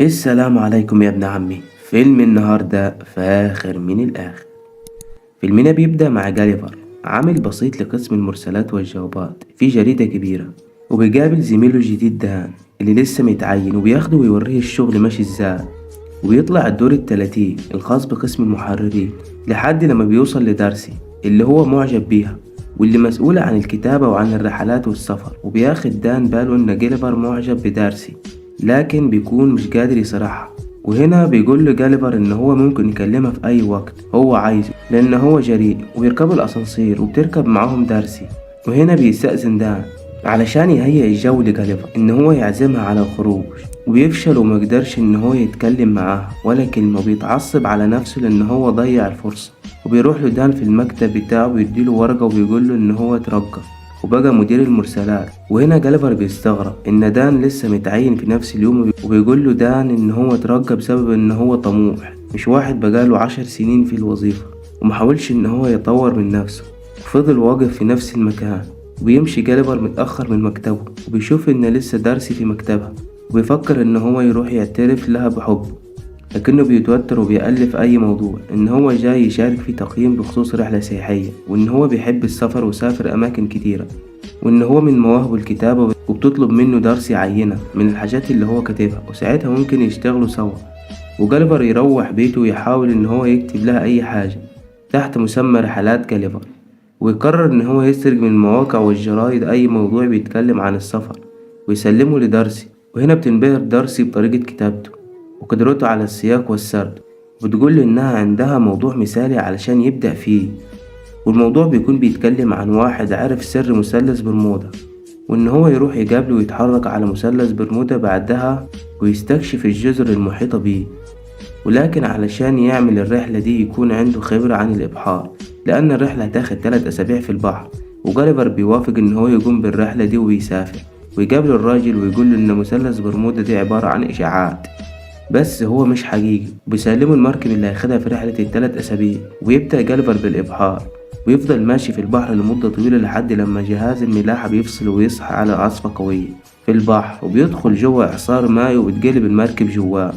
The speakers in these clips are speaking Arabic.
السلام عليكم يا ابن عمي. فيلم النهاردة فاخر من الآخر. فيلمنا بيبدأ مع جاليفر، عامل بسيط لقسم المرسلات والجوابات في جريدة كبيرة، وبيقابل زميله الجديد دهان اللي لسه متعين، وبياخده ويوريه الشغل ماشي ازاي. وبيطلع الدور التلاتين الخاص بقسم المحررين لحد لما بيوصل لدارسي اللي هو معجب بيها، واللي مسؤولة عن الكتابة وعن الرحلات والسفر. وبياخد دان باله إن جيليفر معجب بدارسي، لكن بيكون مش قادر يصرحها. وهنا بيقول له جاليفر إن هو ممكن يكلمها في أي وقت هو عايزه لأن هو جريء. وبيركبوا الأسانسير وبتركب معاهم دارسي. وهنا بيستأذن دان علشان يهيئ الجو لجاليفر إن هو يعزمها على الخروج، وبيفشل ومقدرش إن هو يتكلم معاها ولا كلمة، وبيتعصب على نفسه لأن هو ضيع الفرصة. وبيروح له دان في المكتب بتاعه ويديله ورقة وبيقوله إن هو اترقى وبقى مدير المرسلات. وهنا جاليفر بيستغرب إن دان لسه متعين في نفس اليوم، وبيقول له دان إن هو اترقى بسبب إن هو طموح، مش واحد بقاله 10 سنين في الوظيفة ومحاولش إن هو يطور من نفسه، وفضل واقف في نفس المكان. وبيمشي جاليفر متأخر من مكتبه، وبيشوف إن لسه دارسي في مكتبها، وبيفكر إن هو يروح يعترف لها بحبه، لكنه بيتوتر وبيألف أي موضوع إن هو جاي يشارك في تقييم بخصوص رحلة سياحية، وإن هو بيحب السفر وسافر أماكن كتيرة، وإن هو من مواهبه الكتابة، وبتطلب منه دارسي عينة من الحاجات اللي هو كاتبها وساعتها ممكن يشتغلوا سوا. وجاليفر يروح بيته ويحاول إن هو يكتب لها أي حاجة تحت مسمى رحلات جاليفر، ويقرر إن هو يسرق من المواقع والجرايد أي موضوع بيتكلم عن السفر ويسلمه لدارسي. وهنا بتنبهر دارسي بطريقة كتابته وقدرته على السياق والسرد، وبتقول إنها عندها موضوع مثالي علشان يبدأ فيه. والموضوع بيكون بيتكلم عن واحد عرف سر مثلث برمودا، وإن هو يروح يقابله ويتحرك على مثلث برمودا بعدها ويستكشف الجزر المحيطة بيه. ولكن علشان يعمل الرحلة دي يكون عنده خبرة عن الإبحار، لأن الرحلة هتاخد 3 أسابيع في البحر. وجاليفر بيوافق إن هو يقوم بالرحلة دي ويسافر، ويقابل الراجل ويقول له إن مثلث برمودا دي عبارة عن إشاعات بس هو مش حقيقي. بيسلموا المركب اللي هياخدها في رحلة ال3 أسابيع، ويبدأ جاليفر بالإبحار، ويفضل ماشي في البحر لمدة طويلة لحد لما جهاز الملاحة بيفصل ويصحى على عاصفة قوية في البحر، وبيدخل جوه إعصار مائي وبتقلب المركب جواه.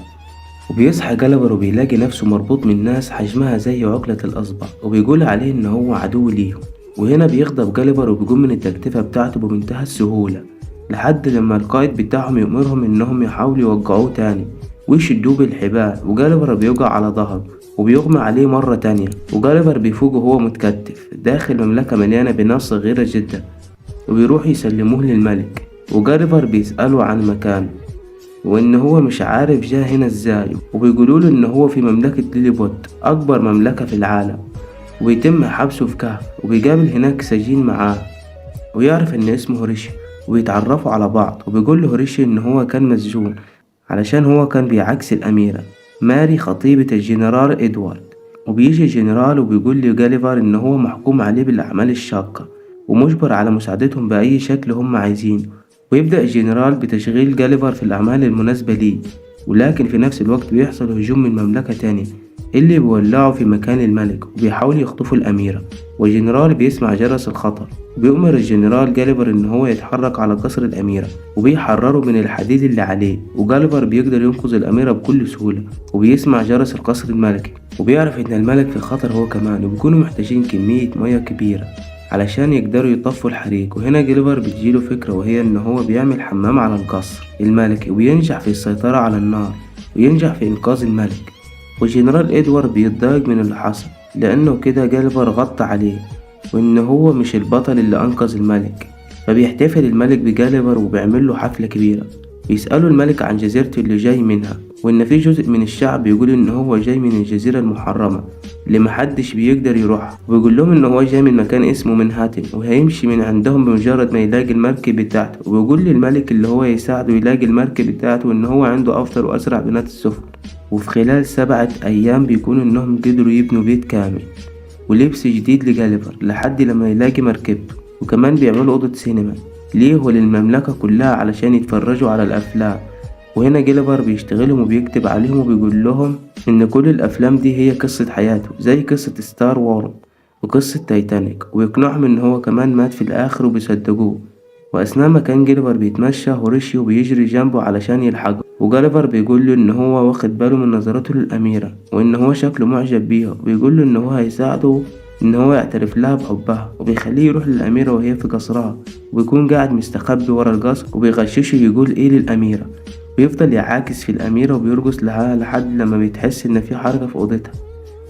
وبيصحى جاليفر وبيلاقي نفسه مربوط من ناس حجمها زي عقلة الأصبع، وبيقول عليه إن هو عدو ليهم. وهنا بيغضب جاليفر وبيقوم من التكتيفة بتاعته بمنتهى السهولة، لحد لما القائد بتاعهم يأمرهم إنهم يحاولوا يوقعوه تاني ويشدوه بالحبال. وجاليفر بيقع على ظهره وبيغمى عليه مرة تانية، وجاليفر بيفوق وهو متكتف داخل مملكة مليانة بناس صغيرة جدا، وبيروح يسلموه للملك. وجاليفر بيسأله عن مكانه وإن هو مش عارف جه هنا ازاي، وبيقولوله إن هو في مملكة ليليبوت أكبر مملكة في العالم، ويتم حبسه في كهف. وبيقابل هناك سجين معاه ويعرف إن اسمه هوريشي، ويتعرفوا على بعض. وبيقول له هوريشي إن هو كان مسجون علشان هو كان بيعكس الأميرة ماري خطيبة الجنرال إدوارد. وبيجي الجنرال وبيقول لجاليفر إن هو محكوم عليه بالأعمال الشاقة ومجبر على مساعدتهم بأي شكل هم عايزينه. ويبدأ الجنرال بتشغيل جاليفر في الأعمال المناسبة ليه، ولكن في نفس الوقت بيحصل هجوم من مملكة تانية اللي بيولعوا في مكان الملك وبيحاولوا يخطفوا الأميرة. والجنرال بيسمع جرس الخطر، وبيؤمر الجنرال جاليفر إن هو يتحرك على قصر الأميرة وبيحرره من الحديد اللي عليه. وجاليفر بيقدر ينقذ الأميرة بكل سهولة، وبيسمع جرس القصر الملكي وبيعرف إن الملك في خطر هو كمان، وبيكونوا محتاجين كمية مياه كبيرة علشان يقدروا يطفوا الحريق. وهنا جيليفر بتجيله فكرة، وهي إن هو بيعمل حمام على القصر الملكي وينجح في السيطرة على النار وينجح في إنقاذ الملك. والجنرال إدوارد بيتضايق من اللي حصل لأنه كده جيليفر غطى عليه وإن هو مش البطل اللي أنقذ الملك. فبيحتفل الملك بجيليفر وبيعمل له حفلة كبيرة. بيسألوا الملك عن جزيرته اللي جاي منها، وإن في جزء من الشعب بيقول إن هو جاي من الجزيرة المحرمة اللي محدش بيقدر يروحها. وبيقول لهم إن هو جاي من مكان اسمه منهاتن وهيمشي من عندهم بمجرد ما يلاقي المركب بتاعته. وبيقول للملك اللي هو يساعده يلاقي المركب بتاعته إن هو عنده أفضل وأسرع بنات السفن، وفي خلال 7 أيام بيكونوا إنهم قدروا يبنوا بيت كامل ولبس جديد لجاليفر لحد لما يلاقي مركبته. وكمان بيعملوا أوضة سينما ليه وللمملكة كلها علشان يتفرجوا على الأفلام. وهنا جيليفر بيشتغلهم وبيكتب عليهم وبيقول لهم إن كل الأفلام دي هي قصة حياته زي قصة ستار وورم وقصة تايتانيك، ويقنعهم إن هو كمان مات في الآخر وبيصدقوه. وأثناء ما كان جيليفر بيتمشى هوريشيو بيجري جنبه علشان يلحقه، وجاليفر بيقول له إن هو واخد باله من نظراته للأميرة وإن هو شكله معجب بيها، وبيقول له إن هو هيساعده إن هو يعترف لها بحبها، وبيخليه يروح للأميرة وهي في قصرها، وبيكون قاعد مستخبي ورا القصر وبيغششه يقول إيه للأميرة. بيفضل يعاكس في الأميرة وبيرقص لها لحد لما بتحس إن في حركة في أوضتها،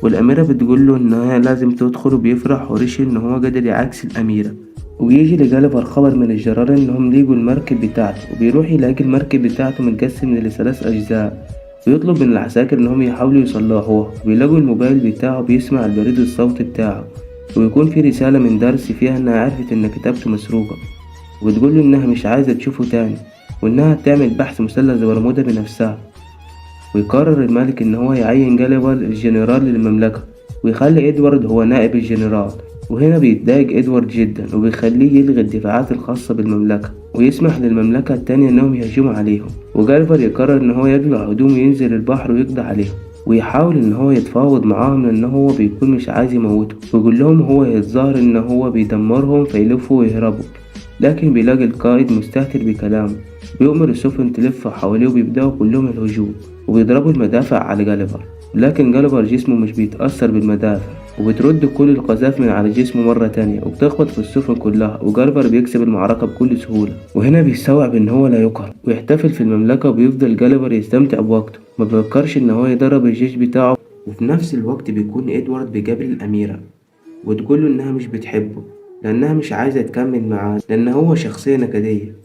والأميرة بتقول له إن هي لازم تدخل، وبيفرح هوريشي إن هو قادر يعاكس الأميرة. وبيجي لجاليفر خبر من الجرار إنهم لقوا المركب بتاعته، وبيروح يلاقي المركب بتاعته متقسم لثلاث أجزاء، ويطلب من العساكر إنهم يحاولوا يصلحوها. وبيلاقوا الموبايل بتاعه بيسمع البريد الصوتي بتاعه، ويكون في رسالة من دارسي فيها إنها عرفت إن كتابته مسروقة، وبتقول له إنها مش عايزة تشوفه تاني، وإنها تعمل بحث مثلث برمودا بنفسها. ويقرر الملك إن هو يعين جاليفر الجنرال للمملكة، ويخلي إدوارد هو نائب الجنرال. وهنا بيتضايق إدوارد جدا، وبيخليه يلغي الدفاعات الخاصة بالمملكة، ويسمح للمملكة التانية إنهم يهجموا عليهم. وجاليفر يقرر إن هو يقلع هدومه وينزل البحر ويقضي عليهم، ويحاول إن هو يتفاوض معاهم لأن هو بيكون مش عايز يموتهم، ويقول لهم هو يتظاهر إن هو بيدمرهم فيلفوا ويهربوا. لكن بيلاقي القائد مستهتر بكلامه، بيؤمر السفن تلف حواليه وبيبدأوا كلهم الهجوم، وبيضربوا المدافع على جاليفر. لكن جاليفر جسمه مش بيتأثر بالمدافع، وبترد كل القذائف من على جسمه مرة تانية وبتخبط في السفن كلها، وجاليفر بيكسب المعركة بكل سهولة. وهنا بيستوعب إن هو لا يقهر ويحتفل في المملكة، وبيفضل جاليفر يستمتع بوقته، ما بيفكرش إن هو يدرب الجيش بتاعه. وفي نفس الوقت بيكون إدوارد بيقابل الأميرة وتقوله إنها مش بتحبه لأنها مش عايزة تكمل معاه لأن هو شخصية نكدية.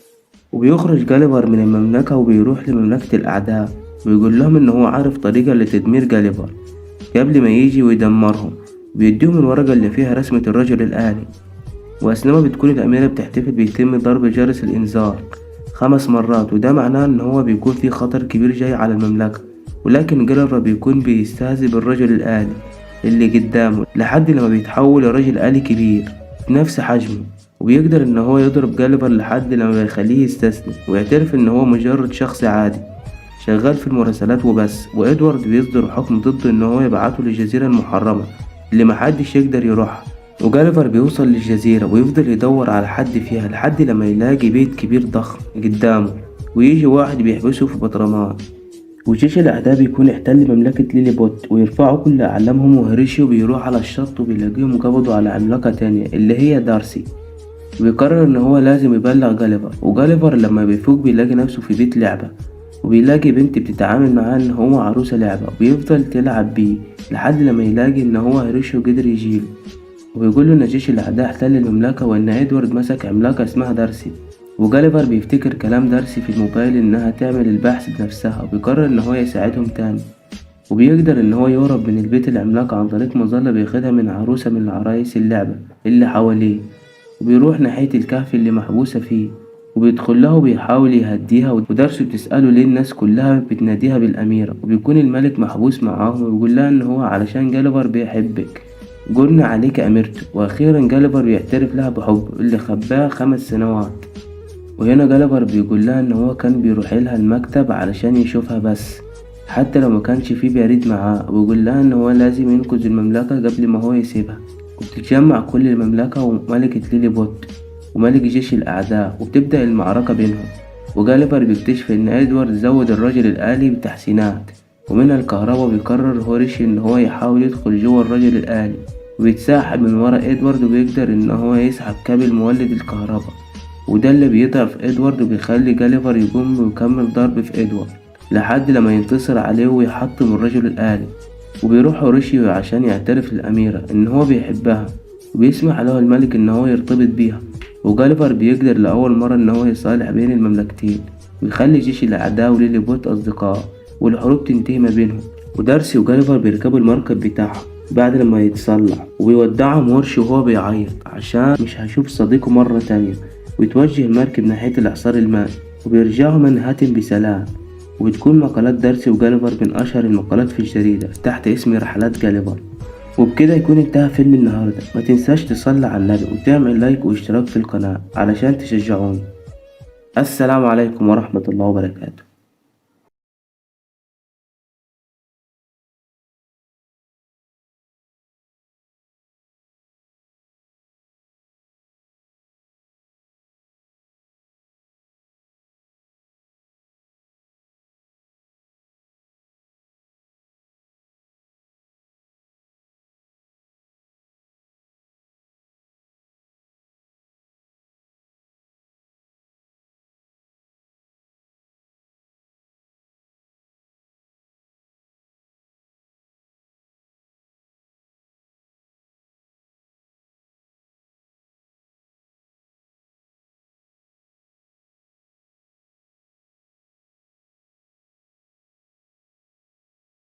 وبيخرج جاليفر من المملكة وبيروح لمملكة الأعداء، ويقول لهم إن هو عارف طريقة لتدمير جاليفر قبل ما يجي ويدمرهم. بيديهم الورقة اللي فيها رسمة الرجل الآلي. وأثناء ما بتكون الأميرة بتحتفل بيتم ضرب جرس الإنذار 5 مرات، وده معناه إن هو بيكون في خطر كبير جاي على المملكة. ولكن جاليفر بيكون بيستهزئ بالرجل الآلي اللي قدامه لحد لما بيتحول لرجل آلي كبير بنفس حجمه، وبيقدر إن هو يضرب جاليفر لحد لما يخليه يستسلم ويعترف إن هو مجرد شخص عادي شغال في المراسلات وبس. وإدوارد بيصدر حكم ضده إن هو يبعته للجزيرة المحرمة اللي محدش يقدر يروحها. وجاليفر بيوصل للجزيرة ويفضل يدور على حد فيها لحد لما يلاقي بيت كبير ضخم قدامه، ويجي واحد بيحبسه في بطرمان. وجيش الأعداء بيكون احتل مملكة ليلي بوت ويرفعوا كل أعلامهم، وهريشيو بيروح على الشط وبيلاقيهم قبضوا على عملاقة تانية اللي هي دارسي. وبيقرر إن هو لازم يبلغ جاليفر. وجاليفر لما بيفوق بيلاقي نفسه في بيت لعبة، وبيلاقي بنت بتتعامل معاه إن هو عروسة لعبة، وبيفضل تلعب بيه لحد لما يلاقي إن هو هريشيو قدر يجيله. وبيقول له إن جيش الأعداء احتل المملكة وإن إدوارد مسك عملاقة اسمها دارسي. وجاليفر بيفتكر كلام دارسي في الموبايل إنها تعمل البحث بنفسها، وبيقرر إن هو يساعدهم تاني. وبيقدر إن هو يهرب من البيت العملاق عن طريق مظلة بياخدها من عروسة من عرايس اللعبة اللي حواليه، وبيروح ناحية الكهف اللي محبوسة فيه، وبيدخلها وبيحاول يهديها. ودارسي بتسأله ليه الناس كلها بتناديها بالأميرة، وبيكون الملك محبوس معاهم ويقول لها إن هو علشان جاليفر بيحبك، قلنا عليك أميرته. وأخيرا جاليفر بيعترف لها بحبه اللي خباه 5 سنوات. وهنا جاليفر بيقول لها إن هو كان بيروح لها المكتب علشان يشوفها بس حتى لو ما كانش فيه بريد معاه، ويقول لها إن هو لازم ينقذ المملكة قبل ما هو يسيبها. وبتتجمع كل المملكة وملكة ليلي بوت وملك جيش الأعداء، وبتبدأ المعركة بينهم. وجاليفر بيكتشف إن إدوارد زود الرجل الآلي بتحسينات ومنها الكهرباء. وبيقرر هوريشي إن هو يحاول يدخل جوه الرجل الآلي، وبيتسحب من ورا إدوارد، وبيقدر إن هو يسحب كابل مولد الكهرباء، وده اللي بيضعف إدوارد وبيخلي جاليفر يقوم ويكمل ضرب في إدوارد لحد لما ينتصر عليه ويحطم الرجل الآلي. وبيروح هوريشيو عشان يعترف للأميرة إن هو بيحبها، وبيسمح له الملك إن هو يرتبط بيها. وجاليفر بيقدر لأول مرة إن هو يصالح بين المملكتين، ويخلي جيش الأعداء وليلي بوت أصدقاء، والحروب تنتهي ما بينهم. ودارسي وجاليفر بيركبوا المركب بتاعهم بعد لما يتصلح، وبيودعهم هورشي وهو بيعيط عشان مش هيشوف صديقه مرة تانية. ويتوجه المركب ناحية الإعصار المائي، وبيرجعوا منهاتن بسلام. وبتكون مقالات دارسي وجاليفر من أشهر المقالات في الجريدة تحت اسم رحلات جاليفر. وبكده يكون انتهى فيلم النهاردة. ما تنساش تصلي على النبي وتعمل لايك واشتراك في القناة علشان تشجعوني. السلام عليكم ورحمة الله وبركاته.